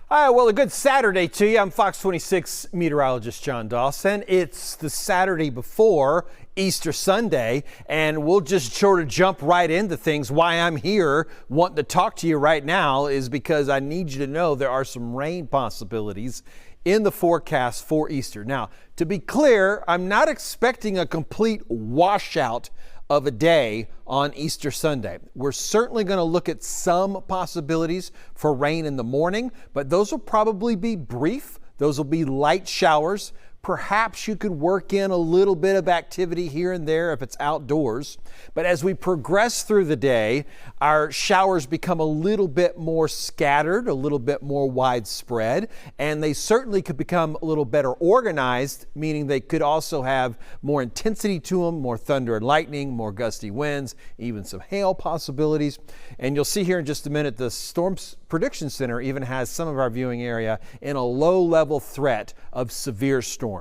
All right, well, a good Saturday to you. I'm Fox 26 meteorologist John Dawson. It's the Saturday before Easter Sunday, and we'll just sort of jump right into things. Why I'm here wanting to talk to you right now is because I need you to know there are some rain possibilities in the forecast for Easter. Now, to be clear, I'm not expecting a complete washout of a day on Easter Sunday. We're certainly going to look at some possibilities for rain in the morning, but those will probably be brief. Those will be light showers. Perhaps you could work in a little bit of activity here and there if it's outdoors. But as we progress through the day, our showers become a little bit more scattered, a little bit more widespread, and they certainly could become a little better organized, meaning they could also have more intensity to them, more thunder and lightning, more gusty winds, even some hail possibilities. And you'll see here in just a minute, the Storms Prediction Center even has some of our viewing area in a low-level threat of severe storms.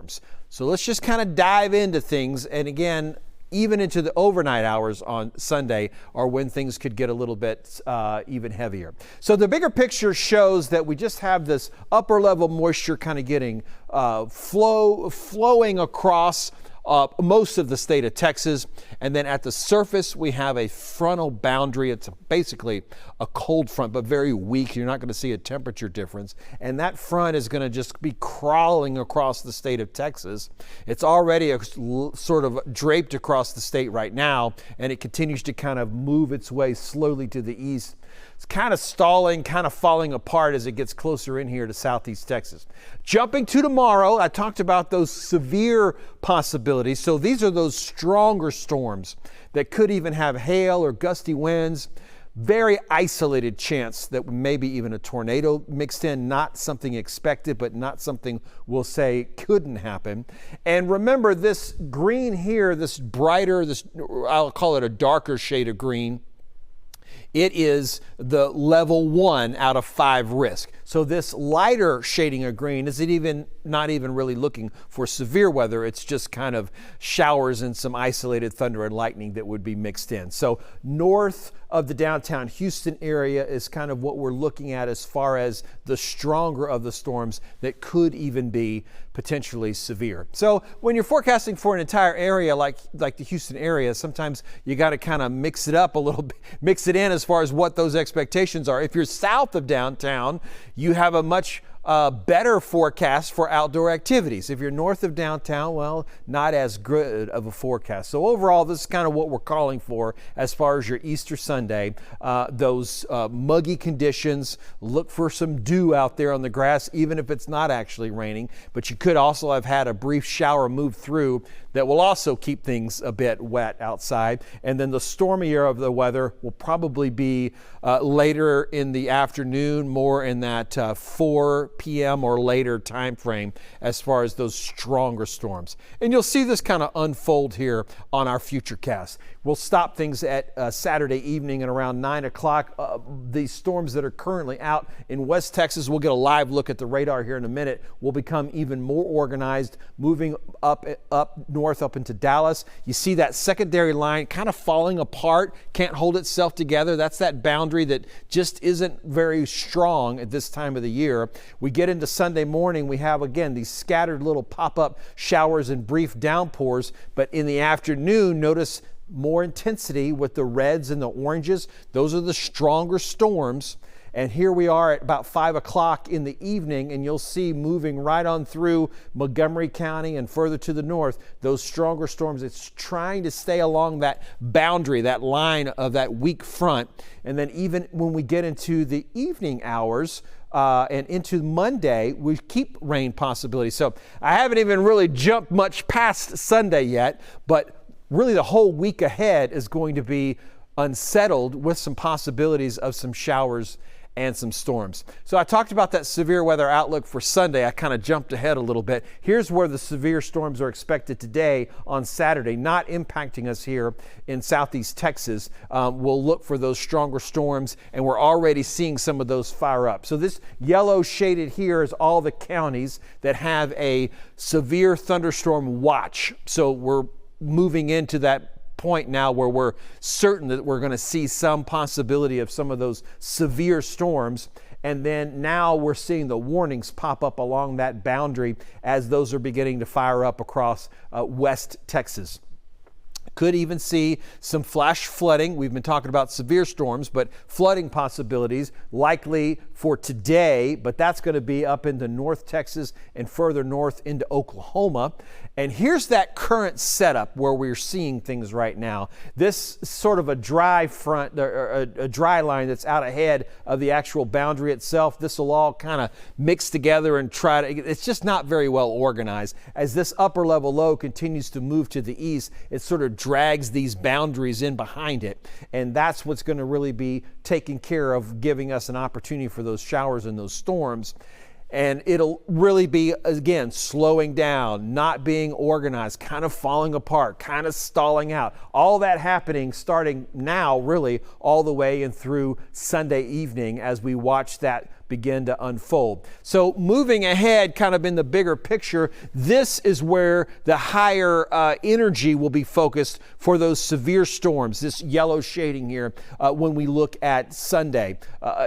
So let's just kind of dive into things. And again, even into the overnight hours on Sunday are when things could get a little bit even heavier. So the bigger picture shows that we just have this upper level moisture kind of getting flowing across most of the state of Texas. And then at the surface, we have a frontal boundary. It's basically a cold front, but very weak. You're not going to see a temperature difference. And that front is going to just be crawling across the state of Texas. It's already sort of draped across the state right now, and it continues to kind of move its way slowly to the east. It's kind of stalling, kind of falling apart as it gets closer in here to southeast Texas. Jumping to tomorrow, I talked about those severe possibilities. So these are those stronger storms that could even have hail or gusty winds. Very isolated chance that maybe even a tornado mixed in, not something expected, but not something we'll say couldn't happen. And remember this green here, this brighter, I'll call it a darker shade of green. It is the level 1 out of 5 risk. So this lighter shading of green is not even really looking for severe weather. It's just kind of showers and some isolated thunder and lightning that would be mixed in. So north of the downtown Houston area is kind of what we're looking at as far as the stronger of the storms that could even be potentially severe. So when you're forecasting for an entire area like the Houston area, sometimes you got to kind of mix it up a little bit, mix it in as far as what those expectations are. If you're south of downtown, you have a much better forecast for outdoor activities. If you're north of downtown, well, not as good of a forecast. So overall, this is kind of what we're calling for as far as your Easter Sunday. Those muggy conditions, look for some dew out there on the grass, even if it's not actually raining. But you could also have had a brief shower move through that will also keep things a bit wet outside. And then the stormier of the weather will probably be later in the afternoon, more in that 4 p.m. or later time frame as far as those stronger storms. And you'll see this kind of unfold here on our future cast. We'll stop things at Saturday evening at around 9 o'clock. These storms that are currently out in West Texas, we'll get a live look at the radar here in a minute, will become even more organized, moving up north up into Dallas. You see that secondary line kind of falling apart, can't hold itself together. That's that boundary that just isn't very strong at this time of the year. We get into Sunday morning, we have again these scattered little pop-up showers and brief downpours, but in the afternoon, notice more intensity with the reds and the oranges. Those are the stronger storms. And here we are at about 5 o'clock in the evening, and you'll see moving right on through Montgomery County and further to the north, those stronger storms. It's trying to stay along that boundary, that line of that weak front. And then even when we get into the evening hours, and into Monday, we keep rain possibilities. So I haven't even really jumped much past Sunday yet, but really the whole week ahead is going to be unsettled with some possibilities of some showers and some storms. So I talked about that severe weather outlook for Sunday. I kind of jumped ahead a little bit. Here's where the severe storms are expected today on Saturday, not impacting us here in southeast Texas. We'll look for those stronger storms, and we're already seeing some of those fire up. So this yellow shaded here is all the counties that have a severe thunderstorm watch. So we're moving into that point now where we're certain that we're going to see some possibility of some of those severe storms. And then now we're seeing the warnings pop up along that boundary as those are beginning to fire up across West Texas. Could even see some flash flooding. We've been talking about severe storms, but flooding possibilities likely for today, but that's going to be up into North Texas and further north into Oklahoma. And here's that current setup where we're seeing things right now. This sort of a dry front, or a dry line that's out ahead of the actual boundary itself. This will all kind of mix together and try to, it's just not very well organized. As this upper level low continues to move to the east, it sort of drags these boundaries in behind it. And that's what's going to really be taking care of giving us an opportunity for those showers and those storms. And it'll really be, again, slowing down, not being organized, kind of falling apart, kind of stalling out. All that happening starting now, really, all the way and through Sunday evening as we watch that begin to unfold. So moving ahead, kind of in the bigger picture, this is where the higher energy will be focused for those severe storms, this yellow shading here, when we look at Sunday,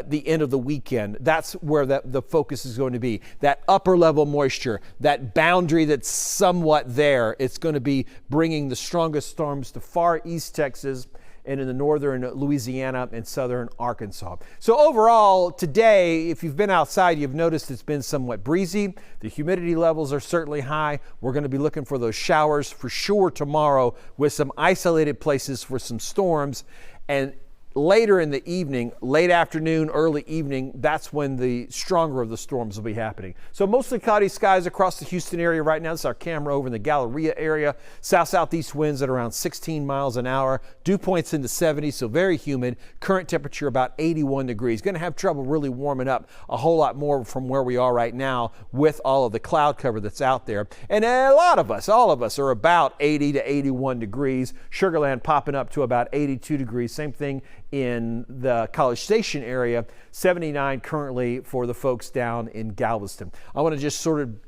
the end of the weekend. That's where the focus is going to be. That upper level moisture, that boundary that's somewhat there, it's going to be bringing the strongest storms to far east Texas and in the northern Louisiana and southern Arkansas. So overall, today, if you've been outside, you've noticed it's been somewhat breezy. The humidity levels are certainly high. We're going to be looking for those showers for sure tomorrow with some isolated places for some storms. And later in the evening, late afternoon, early evening, that's when the stronger of the storms will be happening. So mostly cloudy skies across the Houston area right now. This is our camera over in the Galleria area. South-southeast winds at around 16 miles an hour. Dew points in the 70s, so very humid. Current temperature about 81 degrees. Going to have trouble really warming up a whole lot more from where we are right now with all of the cloud cover that's out there. And a lot of us, all of us, are about 80 to 81 degrees. Sugar Land popping up to about 82 degrees. Same thing in the College Station area, 79 currently for the folks down in Galveston. I want to just sort of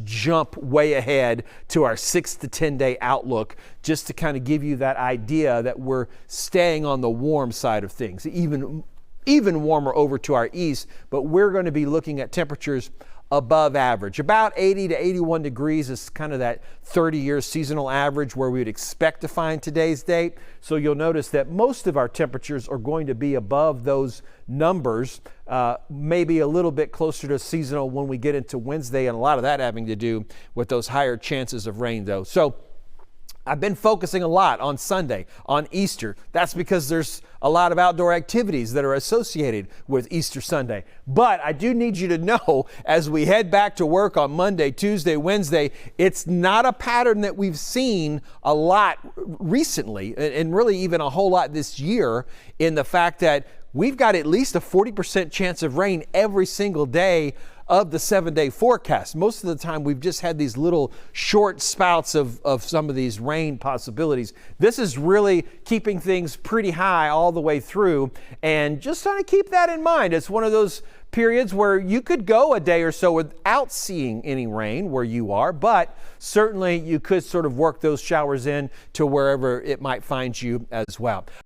jump way ahead to our 6 to 10 day outlook just to kind of give you that idea that we're staying on the warm side of things, even warmer over to our east, but we're going to be looking at temperatures above average. About 80 to 81 degrees is kind of that 30-year seasonal average where we would expect to find today's date. So you'll notice that most of our temperatures are going to be above those numbers, maybe a little bit closer to seasonal when we get into Wednesday, and a lot of that having to do with those higher chances of rain though. So I've been focusing a lot on Sunday, on Easter. That's because there's a lot of outdoor activities that are associated with Easter Sunday. But I do need you to know, as we head back to work on Monday, Tuesday, Wednesday, it's not a pattern that we've seen a lot recently, and really even a whole lot this year, in the fact that we've got at least a 40% chance of rain every single day of the 7-day forecast. Most of the time we've just had these little short spouts of some of these rain possibilities. This is really keeping things pretty high all the way through, and just trying to keep that in mind. It's one of those periods where you could go a day or so without seeing any rain where you are, but certainly you could sort of work those showers in to wherever it might find you as well.